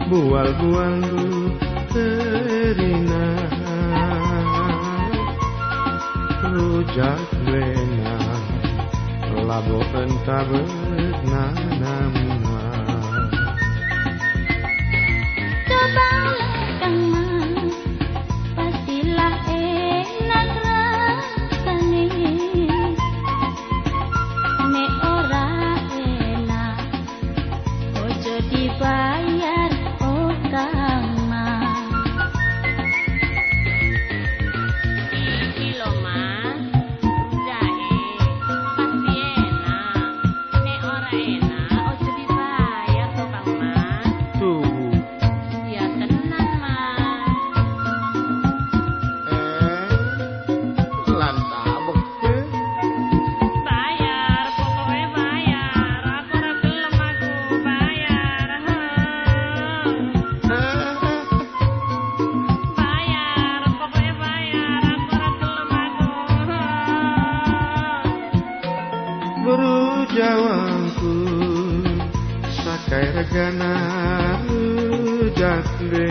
bual-bual terina rujak lena labo entah bernama cobalah kang mas pastilah enak rasane nek ora enak ojo dibayar oh kang mas iki lho mas jahe pasti enak nek ora enak ojo dibayar to kang mas tuh ya tenan mas lantabek bayar pokoknya bayar aku ora gelem aku bayar bayar pokoknya bayar aku ora gelem aku Buru jawangku sakai regana jakle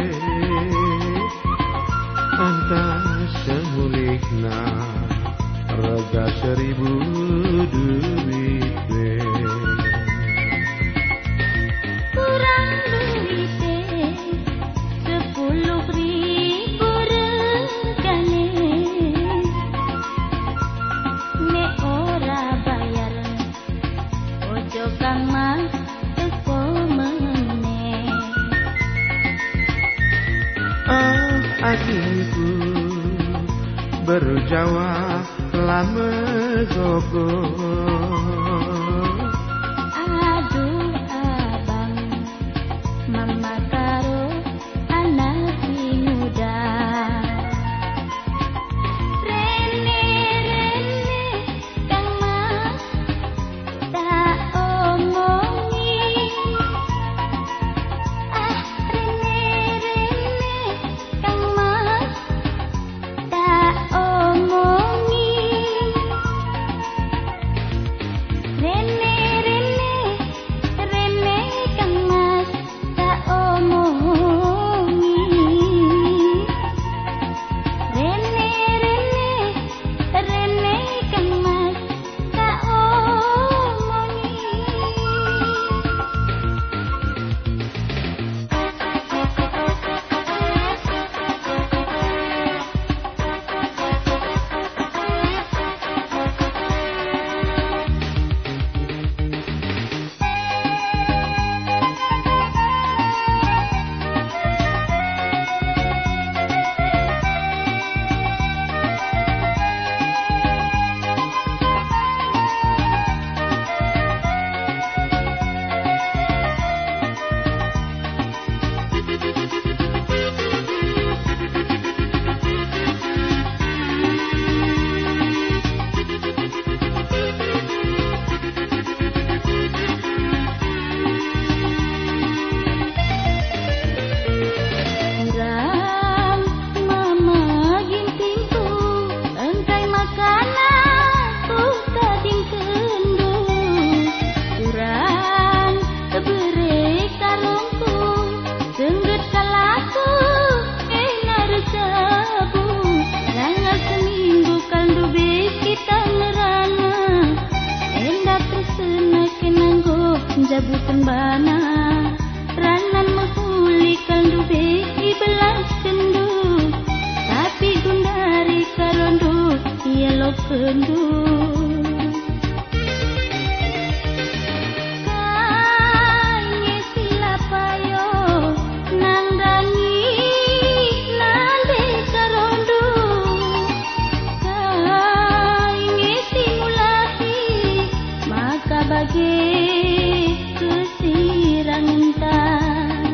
anta semulihna rega 1000 duit we. kurang duite 10.000 regane nek ora bayar ojo kang mas teko meneh Adikku berjawa lama gogo aduh abang mama karo anak si muda rene kang mas tak omongi rene kang mas tak omongi rene kang mas tak omongi rene kang mas tak omongi Kurang mama gintingku engkai makanan ku kading kendu kurang beri karungku sengget kalaku enar sabu jangan seminggu kaldu kita nerana endak kesena kenanggo jabutan bana ranan menghuli kaldu beki belas kendu tapi gundari karondu ia lo kendu kanye silapayo nangdangi nande karondu kanye simulahi maka bagi kesirang entah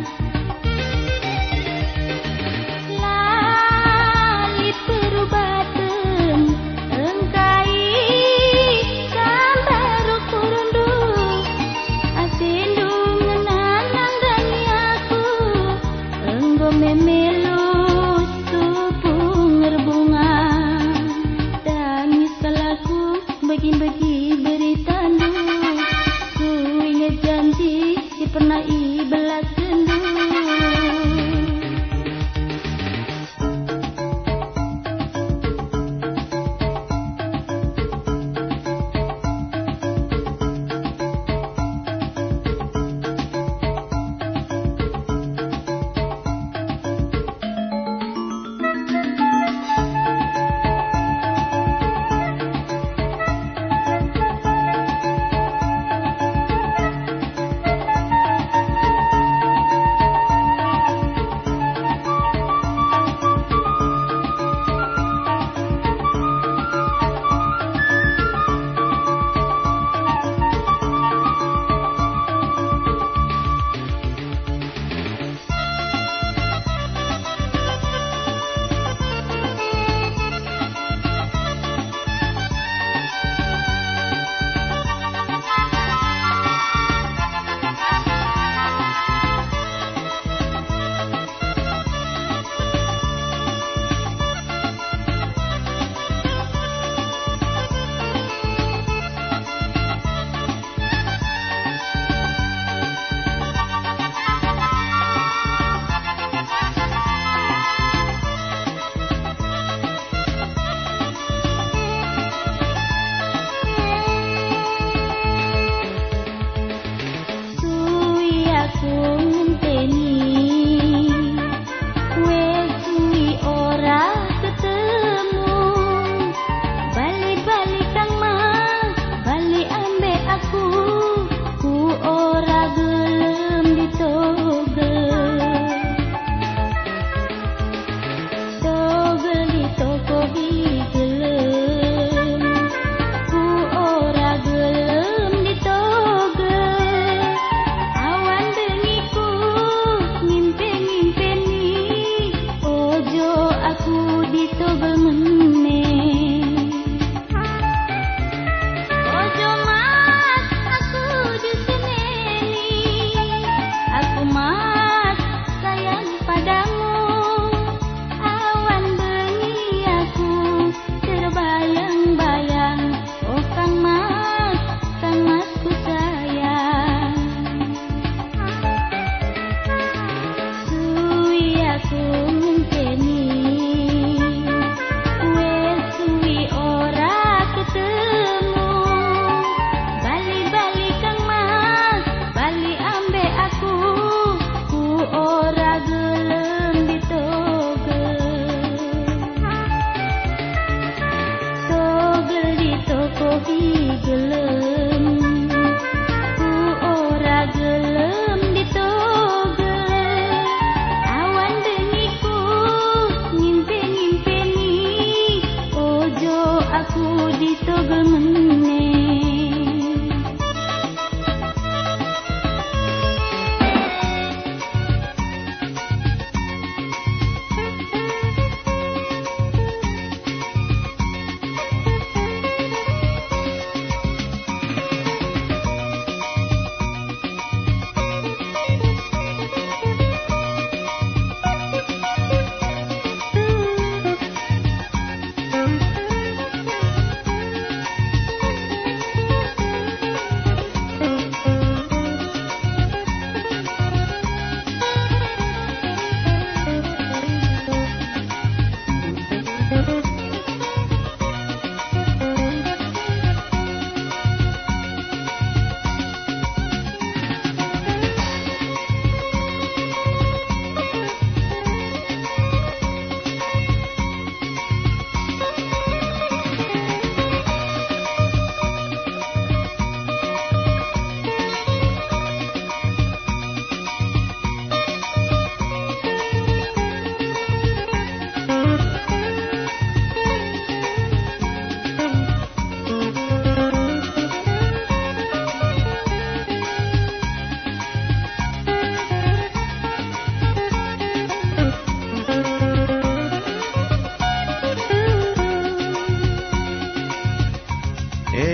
lalit perubatan engkai gambar kurundu asindu ngenanang dani aku enggo memelu supung bunga tangis kalaku bagi-bagi beritandu ku ingat janji si pernah ibelas kendu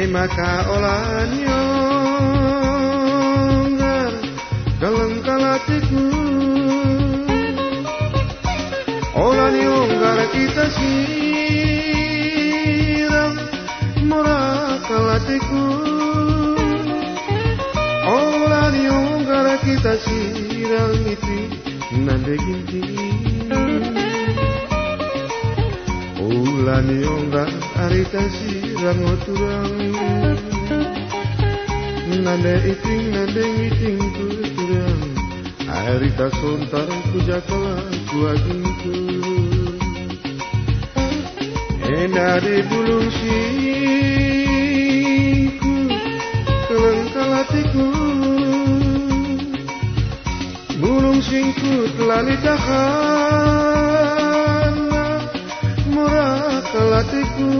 maka olan yonggar dalam kalatiku olan yonggar kita siram murah kalatiku olan yonggar kita siram itu nande ginti olan yonggar arita siram oturang nande iting kuturang arita sontar kujakala kuagingku ena di bulung singku keleng kalatiku bulung singku telali dahana murah kalatiku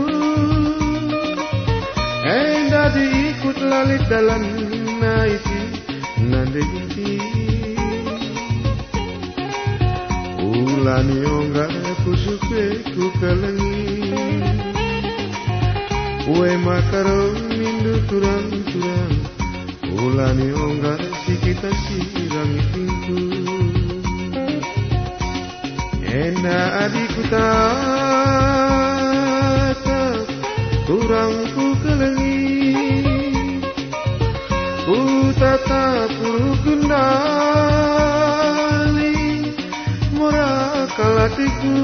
enda diikut lalit dalam naiti nande ginti ulan yonggar kusupe ku kelengi ue makaro mindu turang-turang ulan yonggar si kita sirang itingku ena adikku tatap turangku kelengi ku tatap kendali murah kalatiku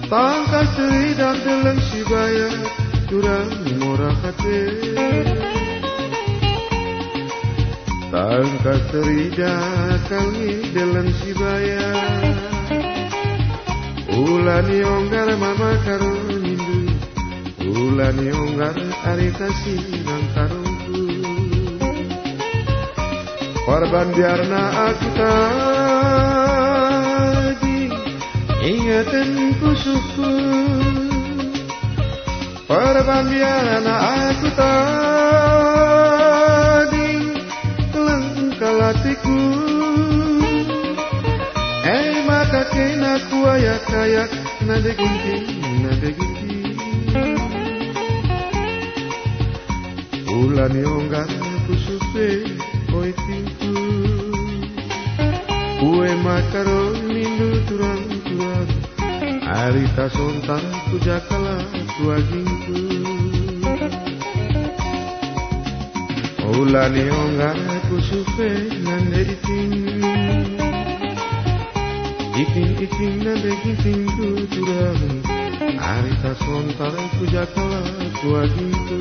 tangkas teridak dalam sibaya turang murah kate tangkas teridak kali dalam sibaya ulan yonggar mama karo nindu ulan yonggar arita sinang karungku korban biarna aku tadi ingatan kusuku korban biarna aku tadi keleng kalatiku maka kena kuayak-ayak nade ginti ulan yonggar kusupe oi pintu ue makaro mindu turang-turang arita sontar kujakala kuagingku ulan yonggar kusupe nande iting nande ginting turang arita sontar kujakala kuagingku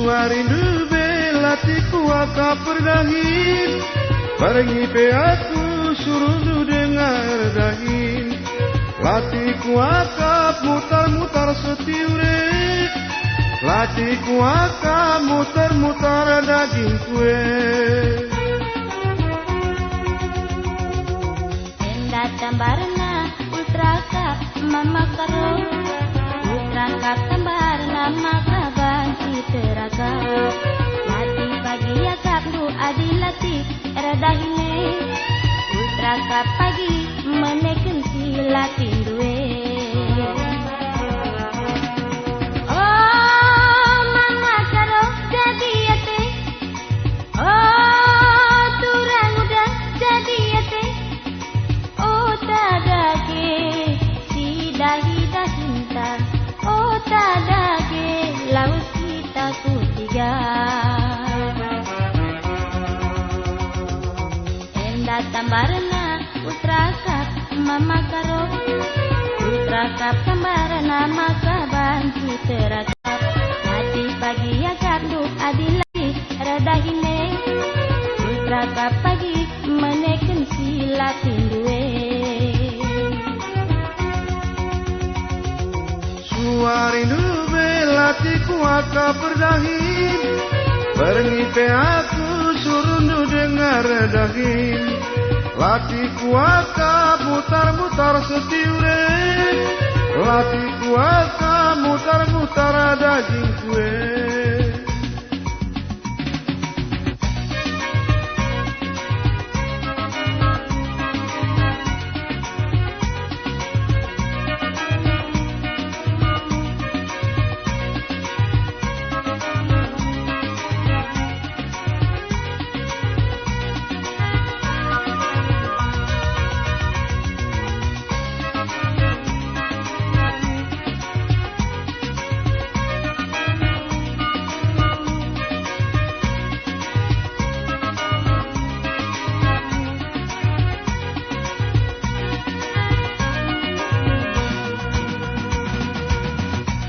Suarindu belatiku aka perdahin, barengi pe aku suruh dengar dahin. Latiku aka mutar-mutar setiure, latiku aka mutar-mutar daging kue. Enda tambarna ultra kap mama karo, ultra kap tambarna maka banci teraga. Lati pagi akap du adi lati radahine, ultra kap pagi meneken si lati duwe. Oh mama karo jadi ate, oh turang udah jadi ate. Oh tadake si dahi dah cinta, oh tadake laut kita ku tiga. Enda tambarna ultra kap mama karo, ultra kap tambarna maka banci terakap. Mati pagi akap du adilati radahine, ultra kap pagi meneken si latin duwe. Suarindu belatiku aka perdahin, barengi pe aku suruh dengar dahin. Latiku aka mutar-mutar setiure, latiku aka mutar-mutar daging kue.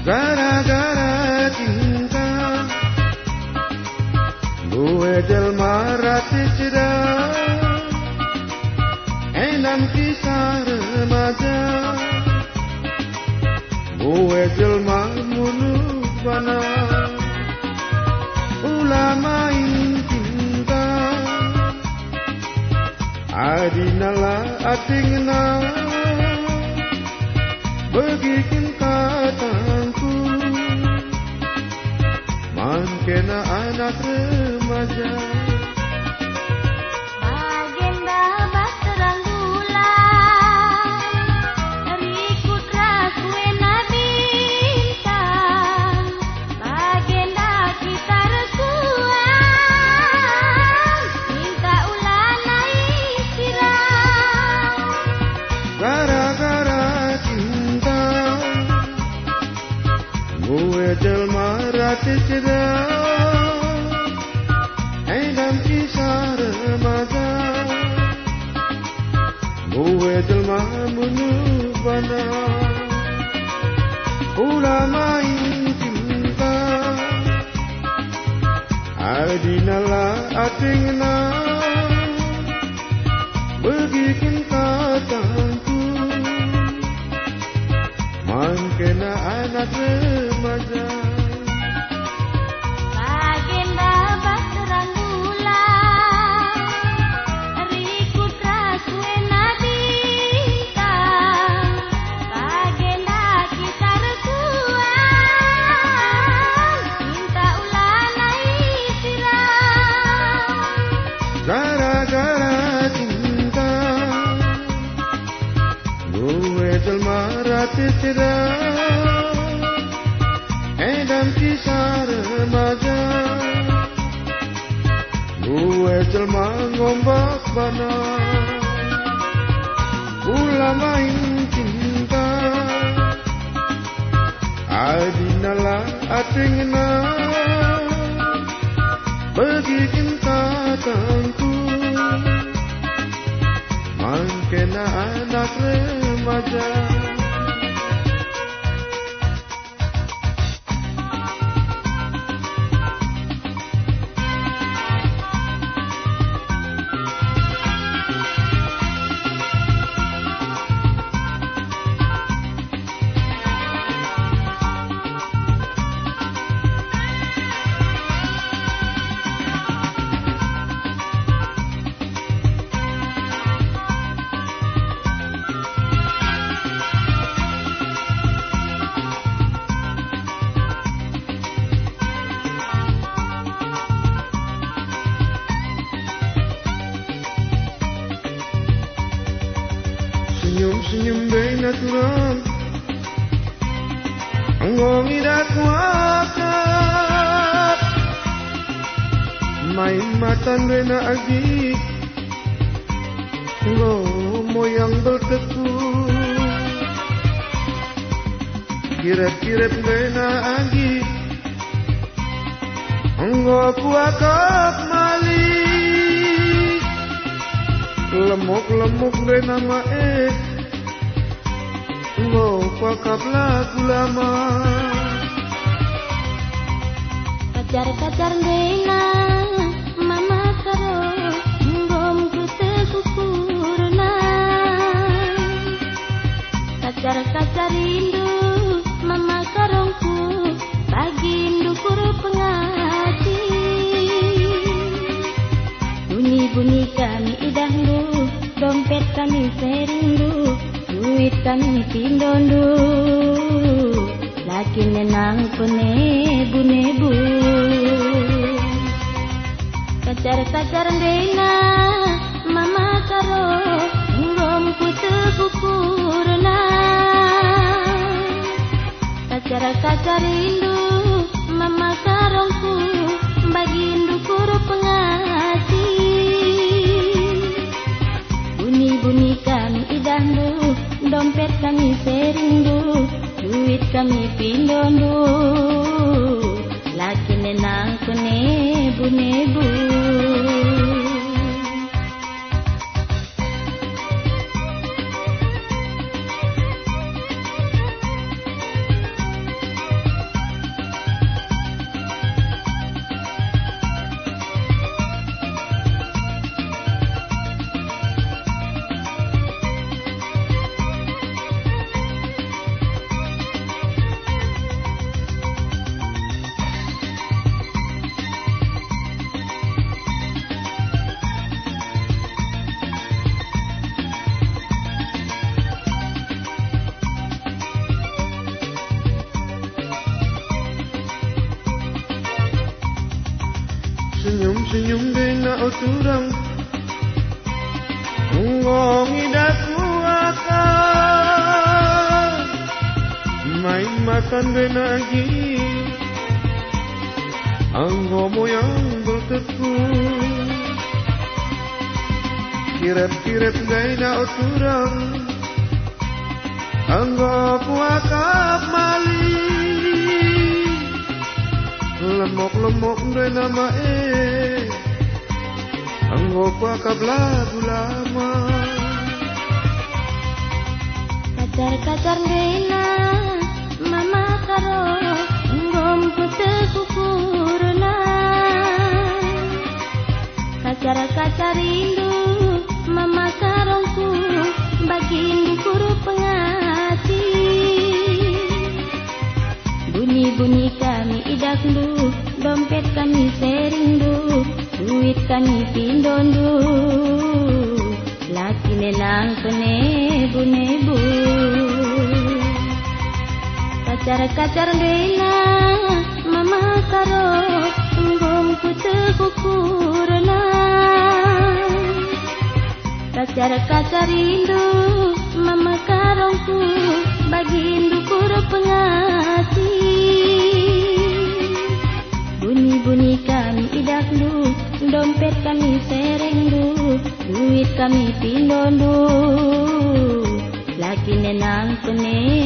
Gara-gara cinta, gue jelma rati ceda, enam kisah remaja. Gue jelma mulu bana, ulama cinta, adinala atingna, begikin kataku. Kena anak remaja, agenda baterang bulan, rikut rakue nabintang, agenda kita resuan, minta ulan naik siram. gara-gara cinta, gue jelma rati ceda, enam kisah remaja. Gue jelma bunuh bana, ulama cinta, adinala atingna, begikin kataku. Mangkena anak remaja, Agenda baterang bulan, rikut rakue nabintang, agenda kita resuan, minta ulan naik siram. gara-gara cinta, gue jelma rati ceda, enam kisah remaja. Gue jelma ngombak bana, ulama cinta, adinala atingna, begikin kataku. Mangkena anak remaja, nang ngong idak wakap main matan rena agi ngo moyang berteku kiret-kiret rena agi ngo kuakap mali lemuk-lemuk rena mae ngo kuakap lagu lama kacar-kacar rena mama karo ngom kute kukurna kacar-kacar rindu mama karongku bagi dukur pengaji bunyi-bunyi kami idahlu dompet kami serindu duit kami pindondu laki nenang penebu-nebu kacar-kacar rena mama karo ngom kute kukurna kacar-kacar rindu mama karongku bagi dukur pengaji bunyi-bunyi kami idahlu dompet kami serindu duit kami pindondu laki nenang penebu-nebu senyum-senyum dena oturang ngong idak wakap main makan dena agi anggo moyang berteku kiret-kiret dena oturang anggo wakap mali lemok-lemok rena mae anggo kuakap lagu lama kacar-kacar rena mama karo ngom kute kukurna kacar-kacar rindu mama karongku bagi dukur pengaji bunyi-bunyi kami idaklu dompet kami serindu duit kami pindondu laki nenang penebu-nebu kacar-kacar rena mama karo ngom kute kukurna kacar-kacar rindu mama karongku bagi dukur pengaji bunyi-bunyi kami idaklu dompet kami serindu duit kami pindondu laki nenang penebu